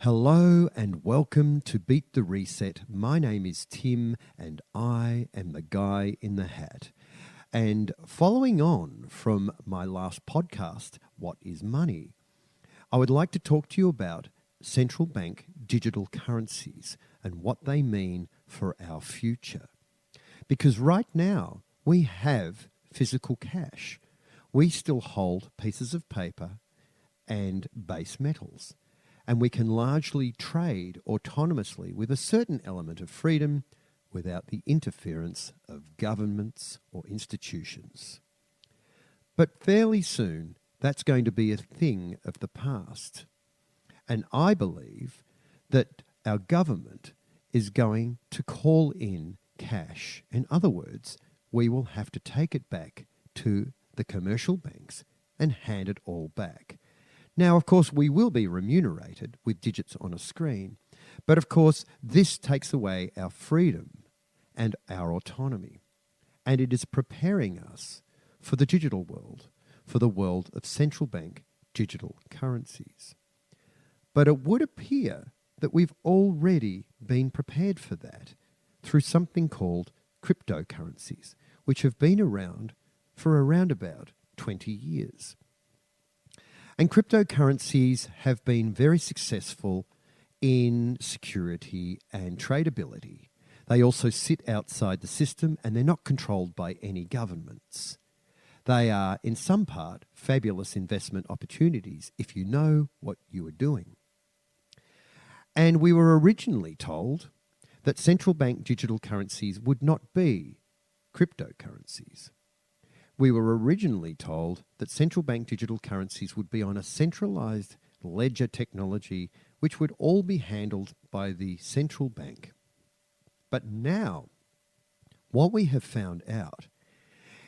Hello and welcome to Beat the Reset. My name is Tim and I am the guy in the hat. And following on from my last podcast, What is Money? I would like to talk to you about central bank digital currencies and what they mean for our future. Because right now we have physical cash. We still hold pieces of paper and base metals. And we can largely trade autonomously with a certain element of freedom without the interference of governments or institutions. But fairly soon, that's going to be a thing of the past. And I believe that our government is going to call in cash. In other words, we will have to take it back to the commercial banks and hand it all back. Now, of course, we will be remunerated with digits on a screen, but of course, this takes away our freedom and our autonomy, and it is preparing us for the digital world, for the world of central bank digital currencies. But it would appear that we've already been prepared for that through something called cryptocurrencies, which have been around for around about 20 years. And cryptocurrencies have been very successful in security and tradability. They also sit outside the system and they're not controlled by any governments. They are, in some part, fabulous investment opportunities if you know what you are doing. And we were originally told that central bank digital currencies would not be cryptocurrencies. We were originally told that central bank digital currencies would be on a centralized ledger technology which would all be handled by the central bank. But now, what we have found out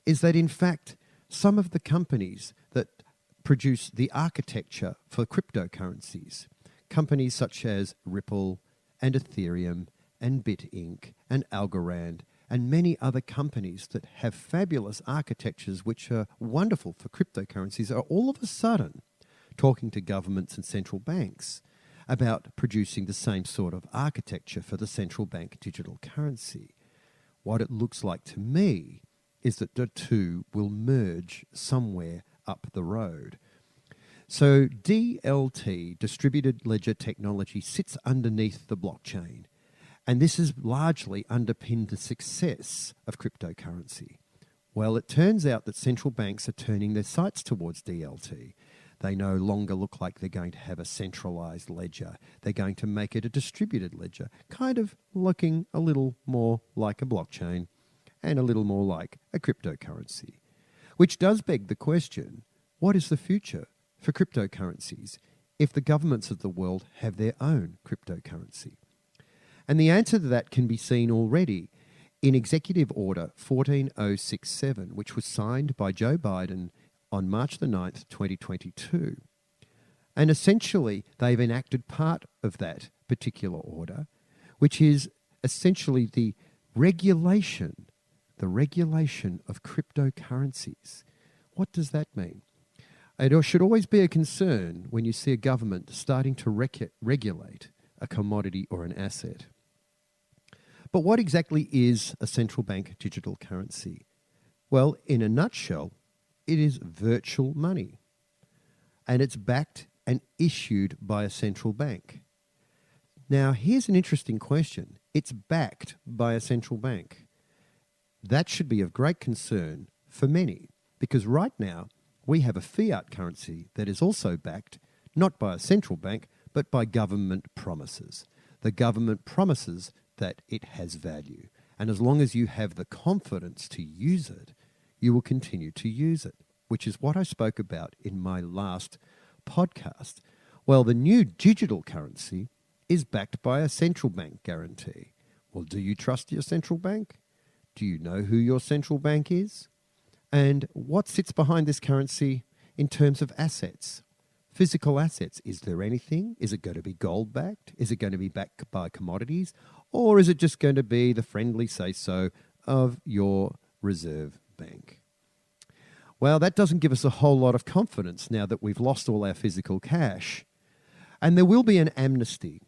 is that in fact, some of the companies that produce the architecture for cryptocurrencies, companies such as Ripple and Ethereum and BitInc and Algorand and many other companies that have fabulous architectures which are wonderful for cryptocurrencies are all of a sudden talking to governments and central banks about producing the same sort of architecture for the central bank digital currency. What it looks like to me is that the two will merge somewhere up the road. So DLT, distributed ledger technology, sits underneath the blockchain. And this has largely underpinned the success of cryptocurrency. Well, it turns out that central banks are turning their sights towards DLT. They no longer look like they're going to have a centralized ledger. They're going to make it a distributed ledger, kind of looking a little more like a blockchain and a little more like a cryptocurrency. Which does beg the question, what is the future for cryptocurrencies if the governments of the world have their own cryptocurrency? And the answer to that can be seen already in Executive Order 14067, which was signed by Joe Biden on March the 9th, 2022. And essentially, they've enacted part of that particular order, which is essentially the regulation of cryptocurrencies. What does that mean? It should always be a concern when you see a government starting to regulate a commodity or an asset. But what exactly is a central bank digital currency? Well, in a nutshell, it is virtual money. And it's backed and issued by a central bank. Now, here's an interesting question. It's backed by a central bank. That should be of great concern for many, because right now we have a fiat currency that is also backed not by a central bank, but by government promises. The government promises that it has value. And as long as you have the confidence to use it, you will continue to use it, which is what I spoke about in my last podcast. Well, the new digital currency is backed by a central bank guarantee. Well, do you trust your central bank? Do you know who your central bank is? And what sits behind this currency in terms of assets? Physical assets. Is there anything? Is it going to be gold backed? Is it going to be backed by commodities? Or is it just going to be the friendly say-so of your reserve bank? Well, that doesn't give us a whole lot of confidence now that we've lost all our physical cash. And there will be an amnesty.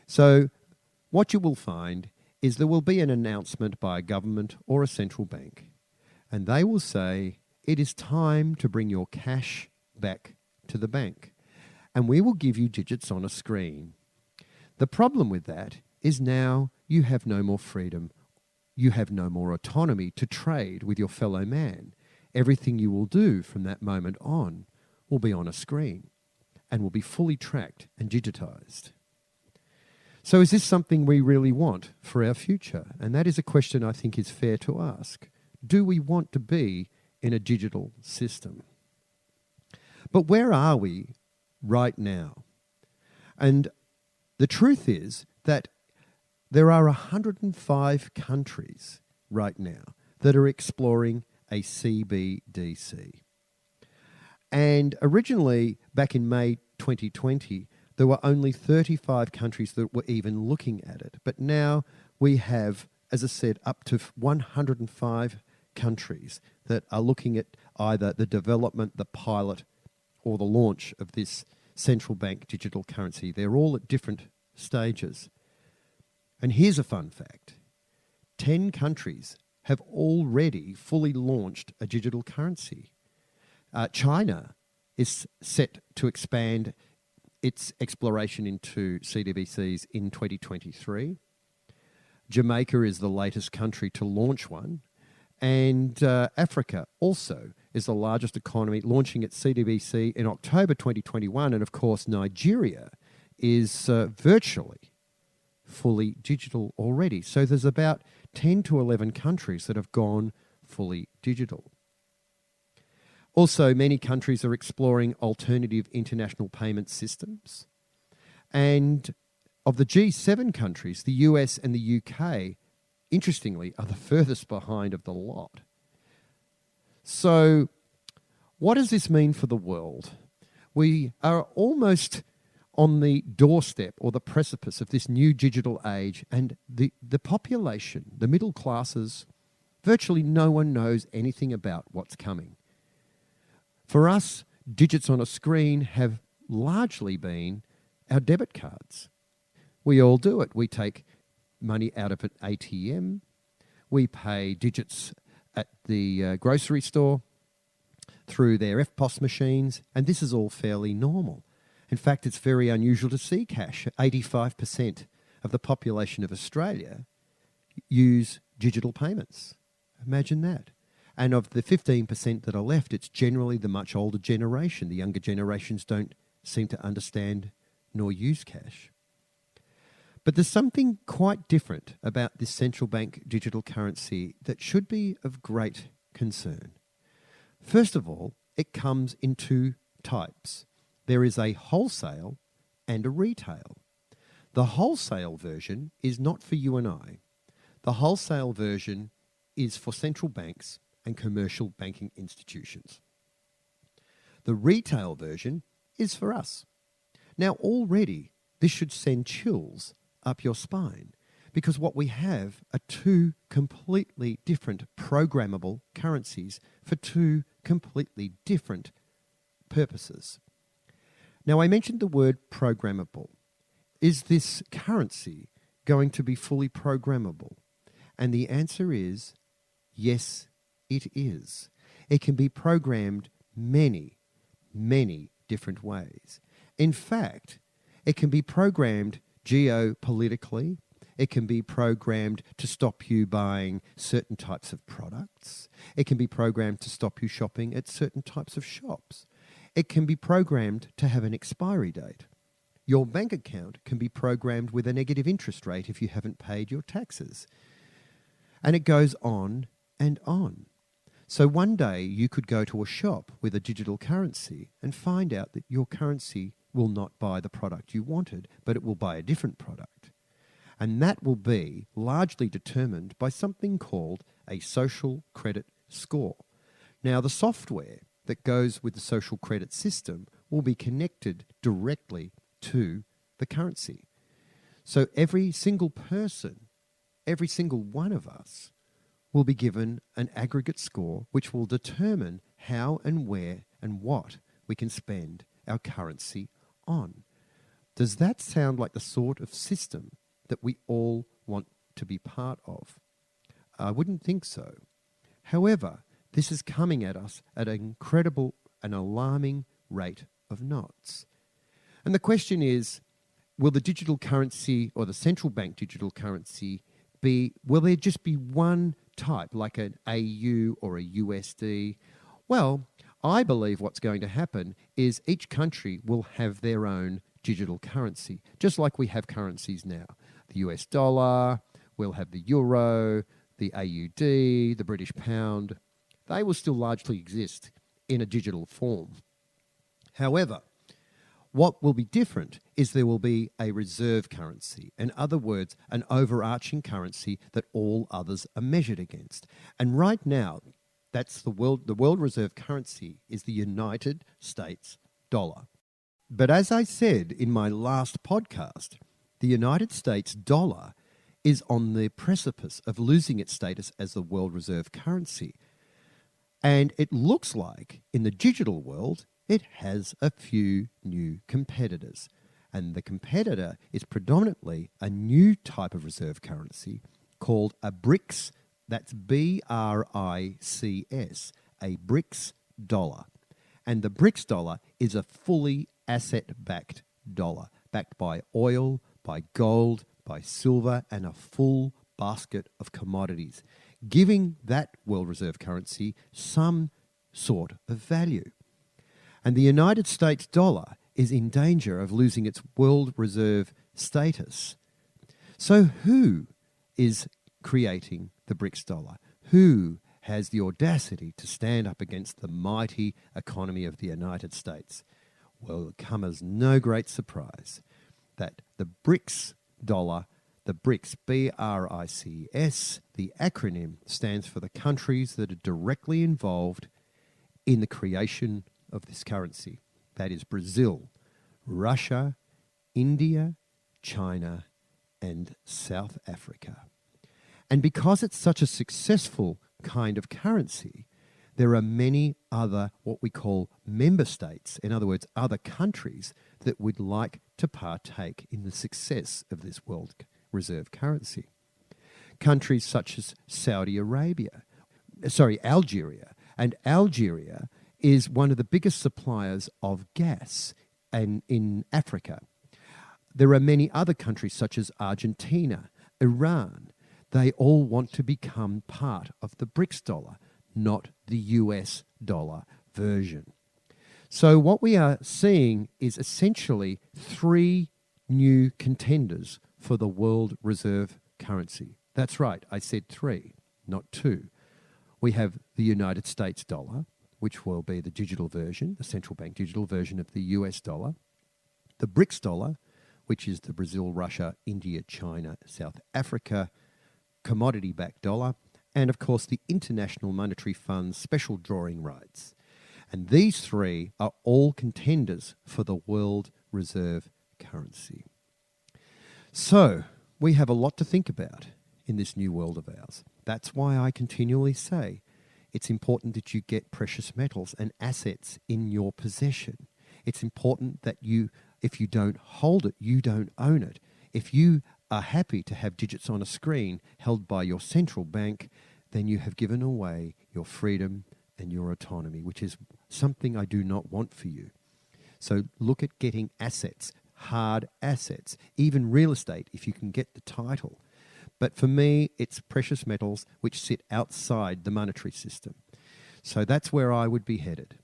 So what you will find is there will be an announcement by a government or a central bank, and they will say, it is time to bring your cash back to the bank, and we will give you digits on a screen. The problem with that is now you have no more freedom. You have no more autonomy to trade with your fellow man. Everything you will do from that moment on will be on a screen and will be fully tracked and digitized. So is this something we really want for our future? And that is a question I think is fair to ask. Do we want to be in a digital system? But where are we right now? And the truth is that there are 105 countries right now that are exploring a CBDC. And originally, back in May 2020, there were only 35 countries that were even looking at it. But now we have, as I said, up to 105 countries that are looking at either the development, the pilot, or the launch of this central bank digital currency. They're all at different stages. And here's a fun fact. 10 countries have already fully launched a digital currency. China is set to expand its exploration into CBDCs in 2023. Jamaica is the latest country to launch one. And Africa also is the largest economy, launching its CBDC in October 2021. And of course, Nigeria is virtually fully digital already. So there's about 10 to 11 countries that have gone fully digital. Also, many countries are exploring alternative international payment systems. And of the G7 countries, the US and the UK, interestingly, are the furthest behind of the lot. So what does this mean for the world? We are almost on the doorstep or the precipice of this new digital age, and the population, the middle classes, virtually no one knows anything about what's coming. For us, digits on a screen have largely been our debit cards. We all do it. We take money out of an ATM. We pay digits at the grocery store through their EFTPOS machines, and this is all fairly normal. In fact, it's very unusual to see cash. 85% of the population of Australia use digital payments. Imagine that. And of the 15% that are left, it's generally the much older generation. The younger generations don't seem to understand nor use cash. But there's something quite different about this central bank digital currency that should be of great concern. First of all, it comes in two types. There is a wholesale and a retail. The wholesale version is not for you and I. The wholesale version is for central banks and commercial banking institutions. The retail version is for us. Now, already, this should send chills up your spine, because what we have are two completely different programmable currencies for two completely different purposes. Now, I mentioned the word programmable. Is this currency going to be fully programmable? And the answer is yes, it is. It can be programmed many, many different ways. In fact, it can be programmed geopolitically. It can be programmed to stop you buying certain types of products. It can be programmed to stop you shopping at certain types of shops. It can be programmed to have an expiry date. Your bank account can be programmed with a negative interest rate if you haven't paid your taxes. And it goes on and on. So one day you could go to a shop with a digital currency and find out that your currency will not buy the product you wanted, but it will buy a different product. And that will be largely determined by something called a social credit score. Now, the software that goes with the social credit system will be connected directly to the currency. So every single person, every single one of us, will be given an aggregate score which will determine how and where and what we can spend our currency on. Does that sound like the sort of system that we all want to be part of? I wouldn't think so. However, this is coming at us at an incredible and alarming rate of knots. And the question is, will the digital currency or the central bank digital currency will there just be one type, like an AU or a USD? Well, I believe what's going to happen is each country will have their own digital currency, just like we have currencies now. The US dollar, we'll have the euro, the AUD, the British pound. They will still largely exist in a digital form. However, what will be different is there will be a reserve currency. In other words, an overarching currency that all others are measured against. And right now, that's the world reserve currency is the United States dollar. But as I said in my last podcast, the United States dollar is on the precipice of losing its status as the world reserve currency. And it looks like in the digital world, it has a few new competitors. And the competitor is predominantly a new type of reserve currency called a BRICS, that's BRICS, a BRICS dollar. And the BRICS dollar is a fully asset-backed dollar, backed by oil, by gold, by silver, and a full basket of commodities, giving that world reserve currency some sort of value. And the United States dollar is in danger of losing its world reserve status. So who is creating the BRICS dollar? Who has the audacity to stand up against the mighty economy of the United States? Well, it come as no great surprise that the BRICS dollar, the BRICS, BRICS, the acronym stands for the countries that are directly involved in the creation of this currency. That is Brazil, Russia, India, China, and South Africa. And because it's such a successful kind of currency, there are many other what we call member states, in other words, other countries that would like to partake in the success of this world reserve currency. Countries such as Algeria. And Algeria is one of the biggest suppliers of gas in Africa. There are many other countries such as Argentina, Iran. They all want to become part of the BRICS dollar, not the US dollar version. So what we are seeing is essentially three new contenders for the world reserve currency. That's right, I said three, not two. We have the United States dollar, which will be the digital version, the central bank digital version of the US dollar. The BRICS dollar, which is the Brazil, Russia, India, China, South Africa commodity-backed dollar. And of course, the International Monetary Fund's special drawing rights. And these three are all contenders for the world reserve currency. So we have a lot to think about in this new world of ours. That's why I continually say it's important that you get precious metals and assets in your possession. It's important that if you don't hold it, you don't own it. If you are happy to have digits on a screen held by your central bank, then you have given away your freedom and your autonomy, which is something I do not want for you. So look at getting assets, hard assets, even real estate if you can get the title. But for me, it's precious metals which sit outside the monetary system. So that's where I would be headed.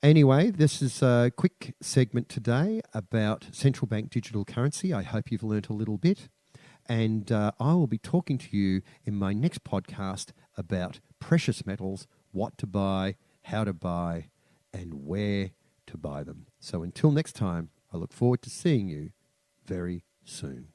Anyway, this is a quick segment today about central bank digital currency. I hope you've learnt a little bit. And I will be talking to you in my next podcast about precious metals, what to buy, how to buy, and where to buy them. So until next time, I look forward to seeing you very soon.